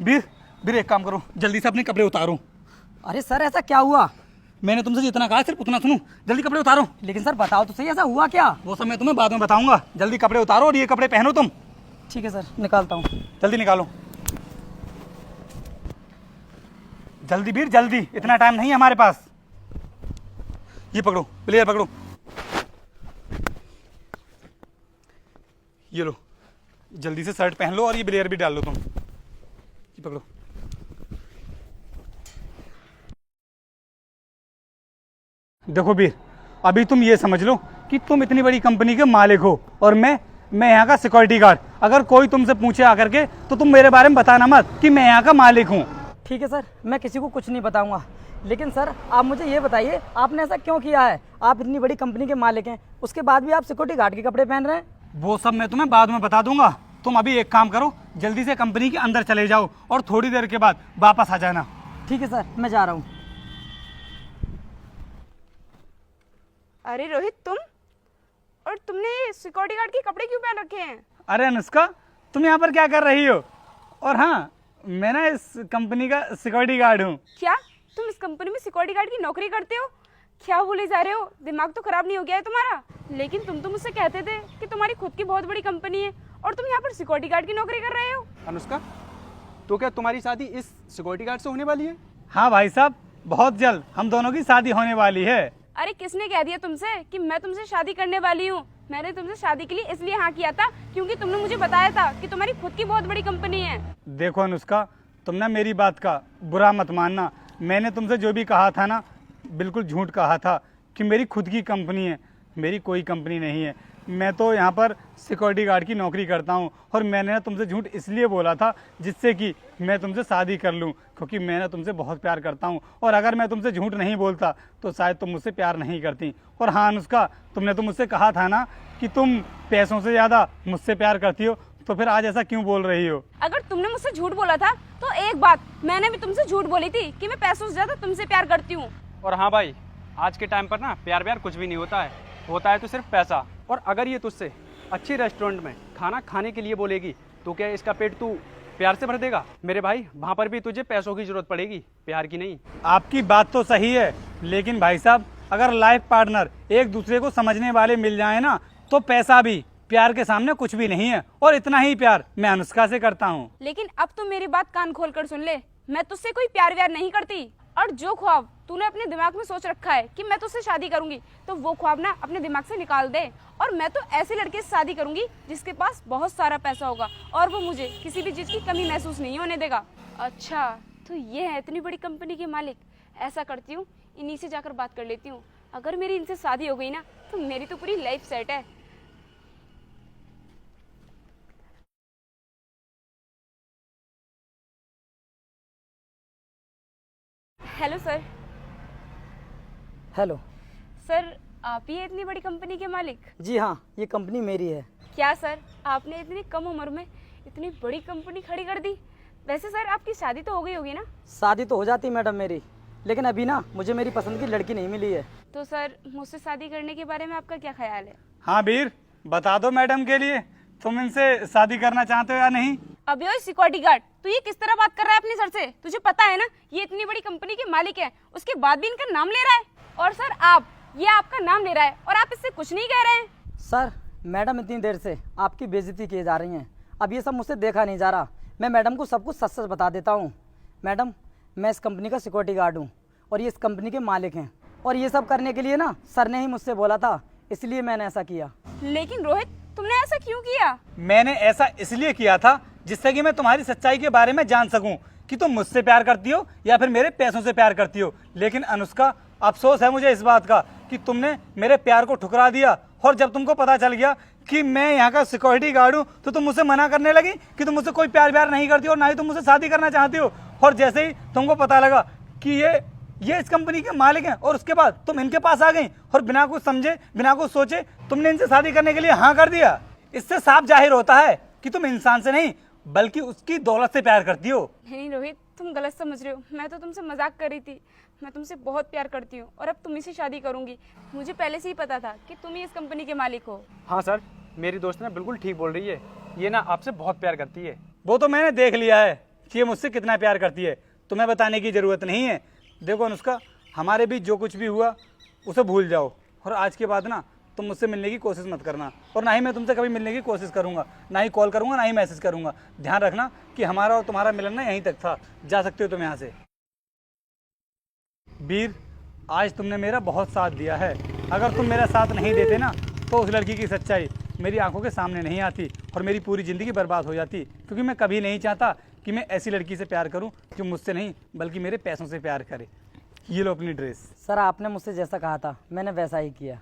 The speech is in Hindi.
वीर वीर एक काम करो, जल्दी से अपने कपड़े उतारो। अरे सर ऐसा क्या हुआ? मैंने तुमसे जितना कहा सिर्फ उतना सुनो, जल्दी कपड़े उतारो। लेकिन सर बताओ तो सही, ऐसा हुआ क्या? वो सब मैं तुम्हें बाद में बताऊंगा। जल्दी कपड़े उतारो और ये कपड़े पहनो तुम। ठीक है सर, निकालता हूँ। जल्दी निकालो, जल्दी वीर जल्दी, इतना टाइम नहीं है हमारे पास। ये पकड़ो, प्लेयर पकड़ो, ये लो, जल्दी से शर्ट पहन लो और ये ब्लेयर भी डाल लो तुम। ये पकड़ो। देखो वीर, अभी तुम ये समझ लो कि तुम इतनी बड़ी कंपनी के मालिक हो और मैं यहाँ का सिक्योरिटी गार्ड। अगर कोई तुमसे पूछे आकर के तो तुम मेरे बारे में बताना मत कि मैं यहाँ का मालिक हूँ। ठीक है सर, मैं किसी को कुछ नहीं बताऊंगा। लेकिन सर आप मुझे ये बताइए, आपने ऐसा क्यों किया है? आप इतनी बड़ी कंपनी के मालिक हैं, उसके बाद भी आप सिक्योरिटी गार्ड के कपड़े पहन रहे हैं। वो सब मैं तुम्हें बाद में बता दूंगा। तुम अभी एक काम करो, जल्दी से कंपनी के अंदर चले जाओ और थोड़ी देर के बाद वापस आ जाना। ठीक है सर, मैं जा रहा हूँ। अरे रोहित, तुमने ये सिक्योरिटी गार्ड के कपड़े क्यों पहन रखे हैं? अरे अनुष्का, तुम यहाँ पर क्या कर रही हो? और हाँ, मैं ना इस कंपनी का सिक्योरिटी गार्ड हूँ। क्या तुम इस कंपनी में सिक्योरिटी गार्ड की नौकरी करते हो? क्या बोले जा रहे हो? दिमाग तो खराब नहीं हो गया है तुम्हारा? लेकिन तुम तो मुझसे कहते थे कि तुम्हारी खुद की बहुत बड़ी कंपनी है और तुम यहाँ पर सिक्योरिटी गार्ड की नौकरी कर रहे हो। अनुष्का, तो क्या तुम्हारी शादी इस सिक्योरिटी गार्ड से होने वाली है? हाँ भाई साहब, बहुत जल्द हम दोनों की शादी होने वाली है। अरे किसने कह दिया तुमसे कि मैं तुमसे शादी करने वाली हूँ? मैंने तुमसे शादी के लिए इसलिए हाँ किया था क्योंकि तुमने मुझे बताया था कि तुम्हारी खुद की बहुत बड़ी कंपनी है। देखो अनुष्का, तुम ना मेरी बात का बुरा मत मानना। मैंने तुमसे जो भी कहा था ना, बिल्कुल झूठ कहा था कि मेरी खुद की कंपनी है। मेरी कोई कंपनी नहीं है। मैं तो यहाँ पर सिक्योरिटी गार्ड की नौकरी करता हूँ और मैंने ना तुमसे झूठ इसलिए बोला था जिससे कि मैं तुमसे शादी कर लूँ, क्योंकि मैं ना तुमसे बहुत प्यार करता हूँ। और अगर मैं तुमसे झूठ नहीं बोलता तो शायद तुम मुझसे प्यार नहीं करती। और हाँ अनुष्का, तुमने तो मुझसे कहा था ना कि तुम पैसों से ज़्यादा मुझसे प्यार करती हो, तो फिर आज ऐसा क्यों बोल रही हो? अगर तुमने मुझसे झूठ बोला था तो एक बात मैंने भी तुमसे झूठ बोली थी कि मैं पैसों से ज्यादा तुमसे प्यार करती हूँ। और हाँ भाई, आज के टाइम पर ना प्यार कुछ भी नहीं होता है, होता है तो सिर्फ पैसा। और अगर ये तुझसे अच्छी रेस्टोरेंट में खाना खाने के लिए बोलेगी तो क्या इसका पेट तू प्यार से भर देगा? मेरे भाई, वहाँ पर भी तुझे पैसों की जरूरत पड़ेगी, प्यार की नहीं। आपकी बात तो सही है, लेकिन भाई साहब, अगर लाइफ पार्टनर एक दूसरे को समझने वाले मिल जाए ना, तो पैसा भी प्यार के सामने कुछ भी नहीं है। और इतना ही प्यार मैं अनुष्का से करता हूँ। लेकिन अब तो मेरी बात कान खोल कर सुन ले, मैं तुझसे कोई प्यार व्यार नहीं करती। और जो ख्वाब तूने अपने दिमाग में सोच रखा है कि मैं तुझसे शादी करूंगी, तो वो ख्वाब ना अपने दिमाग से निकाल दे। और मैं तो ऐसे लड़के से शादी करूंगी जिसके पास बहुत सारा पैसा होगा और वो मुझे किसी भी चीज की कमी महसूस नहीं होने देगा। अच्छा, तो ये है इतनी बड़ी कंपनी के मालिक। ऐसा करती हूँ, इन्हीं से जाकर बात कर लेती हूँ। अगर मेरी इनसे शादी हो गई ना तो मेरी तो पूरी लाइफ सेट है। Hello sir. हेलो। सर, आप ही है इतनी बड़ी कंपनी के मालिक? जी हाँ, ये कंपनी मेरी है। क्या सर, आपने इतनी कम उम्र में इतनी बड़ी कंपनी खड़ी कर दी? वैसे सर, आपकी शादी तो हो गई होगी ना? शादी तो हो जाती मैडम मेरी, लेकिन अभी ना मुझे मेरी पसंद की लड़की नहीं मिली है। तो सर, मुझसे शादी करने के बारे में आपका क्या ख्याल है? हाँ वीर, बता दो मैडम के लिए, तुम इनसे शादी करना चाहते हो या नहीं? अबे ओए सिक्योरिटी गार्ड, तू ये किस तरह बात कर रहा है अपने सर से? तुझे पता है ना ये इतनी बड़ी कंपनी के मालिक है, उसके बाद भी इनका नाम ले रहा है। और सर, ये आपका नाम ले रहा है और आप इससे कुछ नहीं कह रहे हैं। सर, मैडम इतनी देर से आपकी बेइज्जती किए जा रही हैं। अब ये सब मुझसे देखा नहीं जा रहा। मैं मैडम को सब कुछ सच सच बता देता हूँ। मैडम, मैं इस कंपनी का सिक्योरिटी गार्ड हूँ और ये इस कंपनी के मालिक हैं। और ये सब करने के लिए ना सर ने ही मुझसे बोला था, इसलिए मैंने ऐसा किया। लेकिन रोहित, तुमने ऐसा क्यों किया? मैंने ऐसा इसलिए किया था जिससे कि मैं तुम्हारी सच्चाई के बारे में जान सकूं कि तुम मुझसे प्यार करती हो या फिर मेरे पैसों से प्यार करती हो। लेकिन अनुष्का, अफसोस है मुझे इस बात का कि तुमने मेरे प्यार को ठुकरा दिया। और जब तुमको पता चल गया कि मैं यहाँ का सिक्योरिटी गार्ड हूँ तो तुम मुझसे मना करने लगी कि तुम मुझसे कोई प्यार नहीं करती और ना ही तुम मुझसे शादी करना चाहती हो। और जैसे ही तुमको पता लगा कि ये इस कंपनी के मालिक हैं और उसके बाद तुम इनके पास आ गई और बिना कुछ समझे, बिना कुछ सोचे तुमने इनसे शादी करने के लिए हाँ कर दिया। इससे साफ जाहिर होता है कि तुम इंसान से नहीं बल्कि उसकी दौलत से प्यार करती हो। नहीं रोहित, तुम गलत समझ रहे हो। मैं तो तुमसे मजाक कर रही थी। मैं तुमसे बहुत प्यार करती हूँ और अब तुम ही से शादी करूंगी। मुझे पहले से ही पता था कि तुम ही इस कंपनी के मालिक हो। हाँ सर, मेरी दोस्त ना बिल्कुल ठीक बोल रही है। ये ना आपसे बहुत प्यार करती है। वो तो मैंने देख लिया है कि ये मुझसे कितना प्यार करती है। तुम्हें बताने की ज़रूरत नहीं है। देखो अनुष्का, हमारे बीच जो कुछ भी हुआ उसे भूल जाओ, और आज के बाद ना तुम मुझसे मिलने की कोशिश मत करना, और ना ही मैं तुमसे कभी मिलने की कोशिश करूंगा, ना ही कॉल करूंगा, ना ही मैसेज करूंगा। ध्यान रखना कि हमारा और तुम्हारा मिलन ना यहीं तक था। जा सकते हो तुम यहाँ से। वीर, आज तुमने मेरा बहुत साथ दिया है। अगर तुम मेरा साथ नहीं देते ना तो उस लड़की की सच्चाई मेरी आंखों के सामने नहीं आती और मेरी पूरी ज़िंदगी बर्बाद हो जाती, क्योंकि मैं कभी नहीं चाहता कि मैं ऐसी लड़की से प्यार करूं जो मुझसे नहीं बल्कि मेरे पैसों से प्यार करे। ये लो अपनी ड्रेस। सर आपने मुझसे जैसा कहा था मैंने वैसा ही किया।